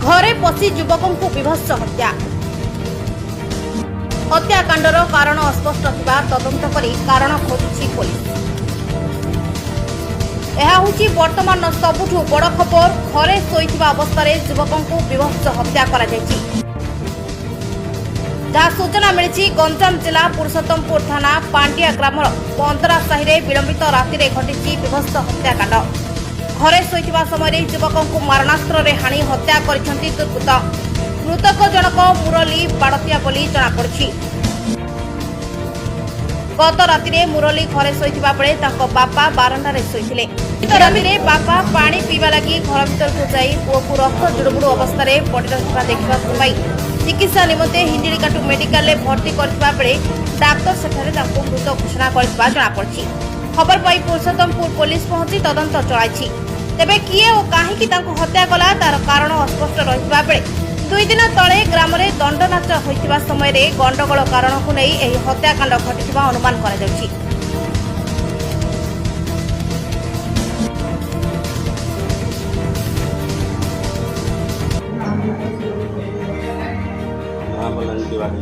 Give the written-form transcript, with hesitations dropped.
घरे पशि युवकों को विभत्स हत्या हत्याकांडर कारण अस्पष्ट थिबा तदंत करी कारण खोजुछि पुलिस। यह होछि वर्तमान सबुठु बड़ खबर। घरे शोइथिबा अवस्था युवकों को विभत्स हत्या करा जायछि। जहाँ सूचना मिली गंजाम जिला पुरुषोत्तमपुर थाना पांडिया ग्रामर बंदरा साहि विलंबित राति घटी विभत्स हत्याकांड। घरे शोइथिबा समय युवकों को मारणास्त्र हाणी हत्या करिसेंति दुर्बृत्त। मृतक जनक मुरली बाड़तिया बोली जनापड़ी। गत राति मुरली घरे शोइथिबा बेले ताको बापा बारंडारे शोइथिले। राति बापा पानी पीवा लगी घर भीतर को जाई पुओ को रक्त जुड़बुड़ अवस्था पड़ी रखा देखा पाई चिकित्सा निमंते हिंजिकाटू मेडिकल में भर्ती करथिबा बेले डाक्तर सेठारे ताको मृत घोषणा करथिबा जनापड़ी। खबर पाई पुरुषोत्तमपुर पुलिस पहुंची तदंत चलाइछि। तेबे किए और काहेकि ताको हत्या कला तार कारण अस्पष्ट रहिबा बेले 2 दिन तले ग्राम में दंडनाच होइतिबा समय रे गंडगोल कारण को नहीं एही हत्याकांड घटिथिबा अनुमान करा जाउछि। भाई